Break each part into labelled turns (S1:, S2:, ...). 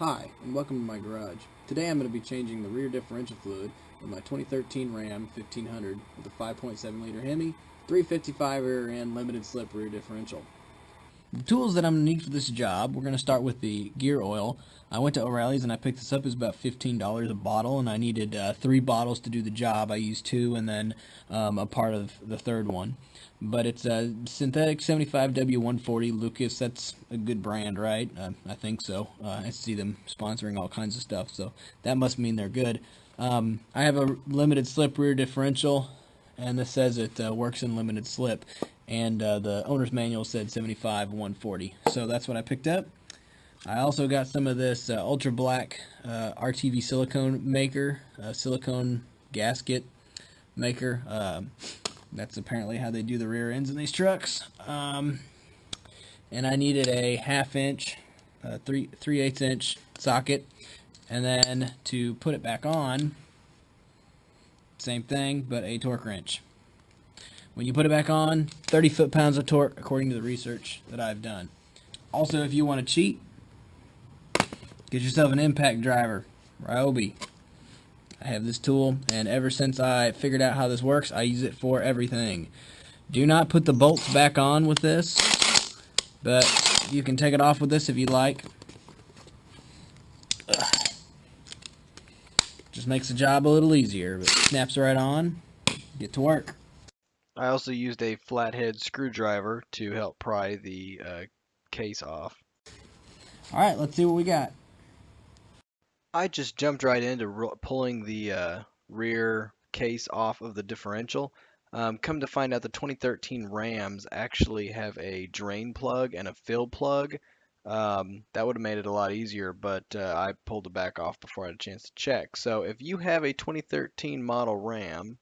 S1: Hi, and welcome to my garage. Today I'm going to be changing the rear differential fluid in my 2013 Ram 1500 with a 5.7 liter Hemi, 355 rear end limited slip rear differential. The tools that I'm going to need for this job, we're going to start with the gear oil. I went to O'Reilly's and I picked this up. It was about $15 a bottle, and I needed 3 bottles to do the job. I used 2 and then a part of the third one. But it's a synthetic 75W140 Lucas. That's a good brand, right? I think so. I see them sponsoring all kinds of stuff, so that must mean they're good. I have a limited slip rear differential, and this says it works in limited slip. And the owner's manual said 75-140, so that's what I picked up. I also got some of this ultra black RTV silicone maker, silicone gasket maker. That's apparently how they do the rear ends in these trucks. And I needed a 1/2 inch, 3/8 inch socket, and then to put it back on, same thing, but a torque wrench. When you put it back on, 30 foot-pounds of torque, according to the research that I've done. Also, if you want to cheat, get yourself an impact driver, Ryobi. I have this tool, and ever since I figured out how this works, I use it for everything. Do not put the bolts back on with this, but you can take it off with this if you like. Just makes the job a little easier, but snaps right on. Get to work.
S2: I also used a flathead screwdriver to help pry the case off.
S1: Alright, let's see what we got.
S2: I just jumped right into pulling the rear case off of the differential. Come to find out, the 2013 Rams actually have a drain plug and a fill plug. That would have made it a lot easier, but I pulled it back off before I had a chance to check. So if you have a 2013 model Ram,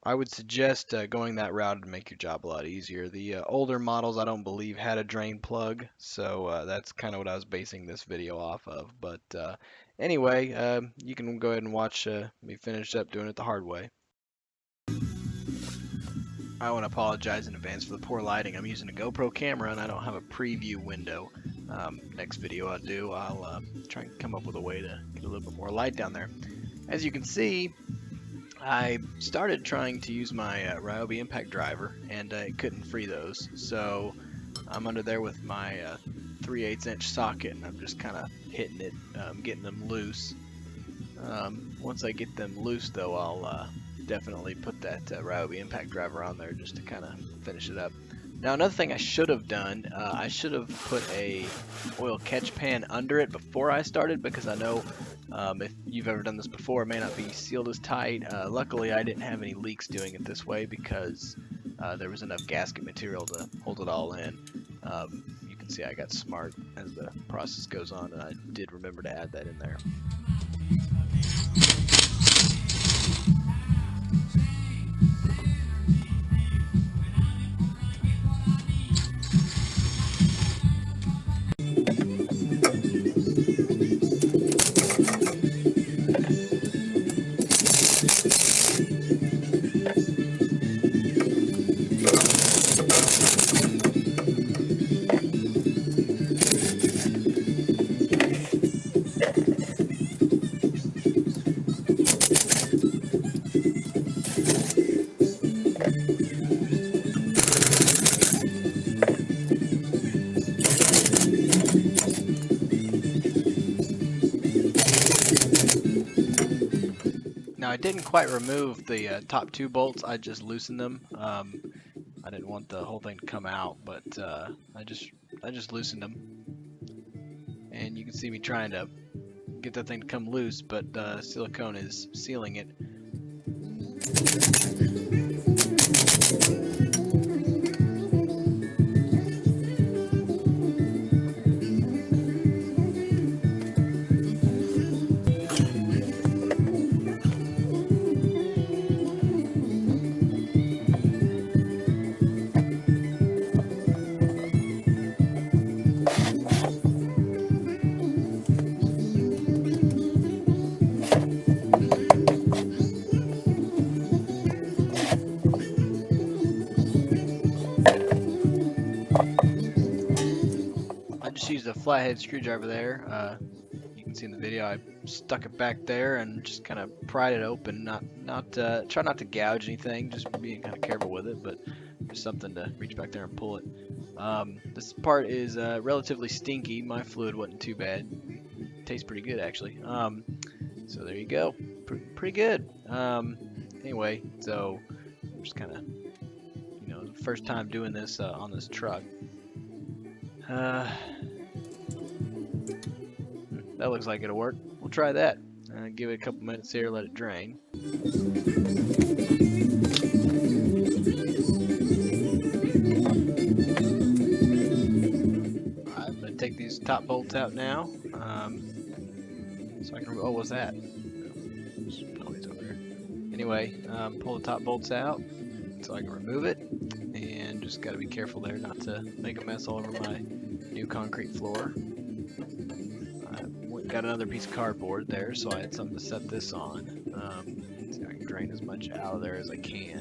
S2: I would suggest going that route to make your job a lot easier. The older models, I don't believe, had a drain plug, so that's kind of what I was basing this video off of. But anyway, you can go ahead and watch me finish up doing it the hard way. I want to apologize in advance for the poor lighting. I'm using a GoPro camera and I don't have a preview window. Next video I do, I'll try and come up with a way to get a little bit more light down there. As you can see, I started trying to use my Ryobi impact driver, and I couldn't free those, so I'm under there with my 3/8 inch socket, and I'm just kind of hitting it, getting them loose. Once I get them loose, though, I'll definitely put that Ryobi impact driver on there just to kind of finish it up. Now, another thing I should have done, I should have put a oil catch pan under it before I started, because I know if you've ever done this before, it may not be sealed as tight. Luckily, I didn't have any leaks doing it this way because there was enough gasket material to hold it all in. You can see I got smart as the process goes on, and I did remember to add that in there. Now, I didn't quite remove the top 2 bolts, I just loosened them. I didn't want the whole thing to come out, but I just loosened them. And you can see me trying to get that thing to come loose, but silicone is sealing it. I just used a flathead screwdriver there. You can see in the video, I stuck it back there and just kind of pried it open. Try not to gouge anything, just being kind of careful with it, but just something to reach back there and pull it. This part is relatively stinky. My fluid wasn't too bad. Tastes pretty good actually. So there you go, pretty good. Anyway, so I'm just kind of, first time doing this on this truck. That looks like it'll work. We'll try that. Give it a couple minutes here, let it drain. Alright, I'm going to take these top bolts out now. So I can, oh, what's that? Some noise over there. Anyway, pull the top bolts out so I can remove it. And just got to be careful there not to make a mess all over my new concrete floor. Got another piece of cardboard there, so I had something to set this on. So I can drain as much out of there as I can.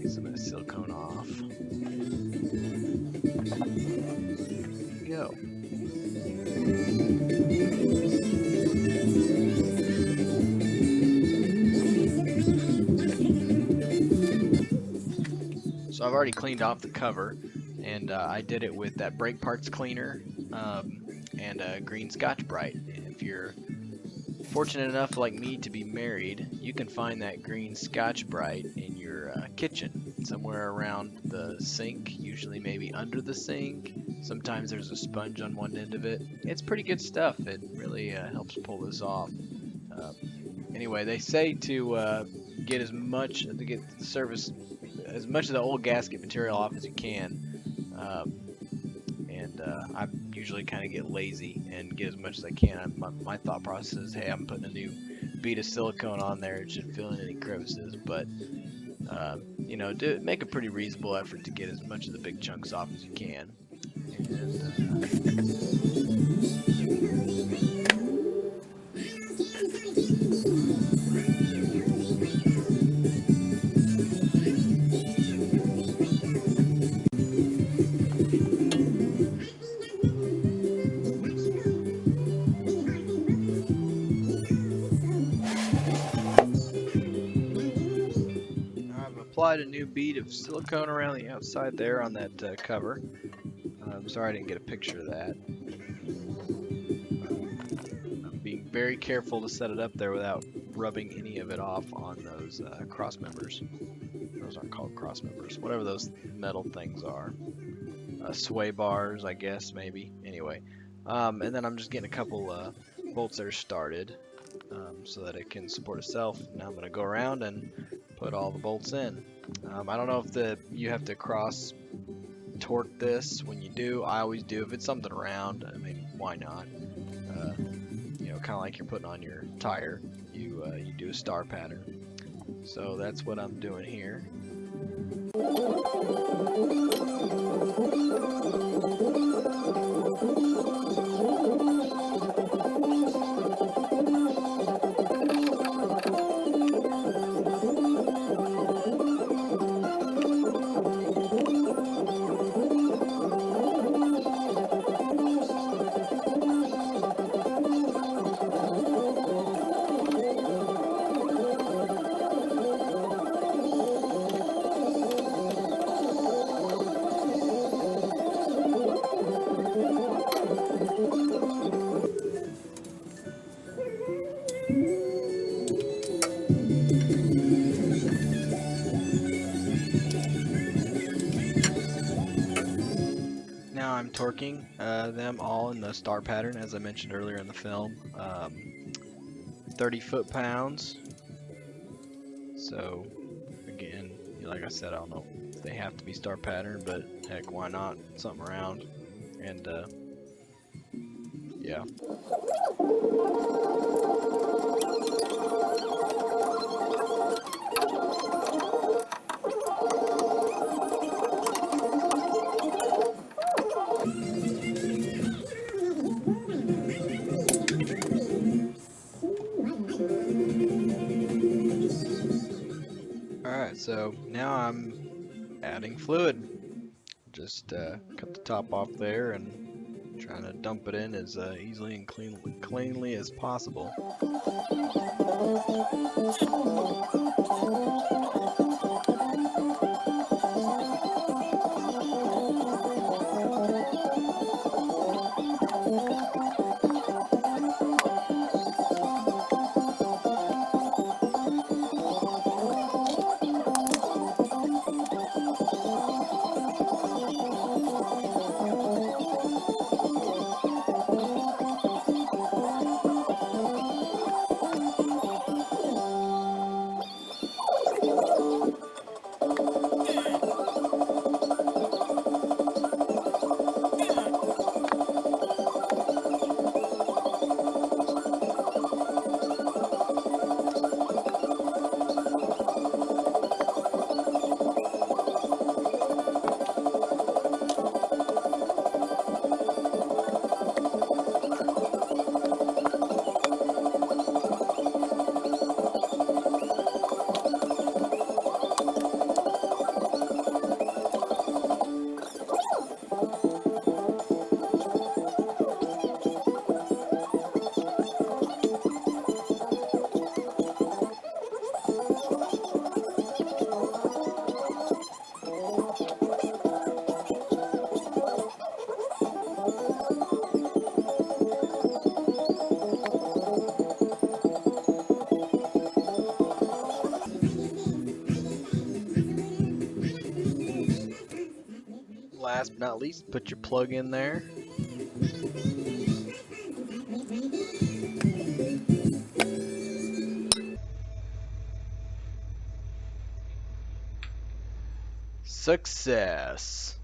S2: Get some of the silicone off. There we go. So I've already cleaned off the cover, and I did it with that brake parts cleaner. And green Scotch-Brite. If you're fortunate enough like me to be married, you can find that green Scotch-Brite in your kitchen, somewhere around the sink, usually maybe under the sink. Sometimes there's a sponge on one end of it. It's pretty good stuff. It really helps pull this off. Anyway, they say to get as much of the old gasket material off as you can. I usually kind of get lazy and get as much as I can. My thought process is, hey, I'm putting a new bead of silicone on there. It shouldn't fill in any crevices, but make a pretty reasonable effort to get as much of the big chunks off as you can. Applied a new bead of silicone around the outside there on that cover. I'm sorry I didn't get a picture of that. I'm being very careful to set it up there without rubbing any of it off on those cross members. Those aren't called cross members. Whatever those metal things are. Sway bars, I guess, maybe. Anyway. And then I'm just getting a couple bolts that are started so that it can support itself. Now I'm going to go around and put all the bolts in. I don't know if you have to cross torque this when you do. I always do. If it's something round, I mean, why not? Kind of like you're putting on your tire. You do a star pattern. So that's what I'm doing here. Now I'm torquing them all in the star pattern as I mentioned earlier in the film. 30 foot-pounds. So again, like I said, I don't know if they have to be star pattern, but heck, why not? Something around. And yeah. Alright, so now I'm adding fluid. Just cut the top off there and Trying to dump it in as easily and cleanly as possible. Last but not least, put your plug in there. Success!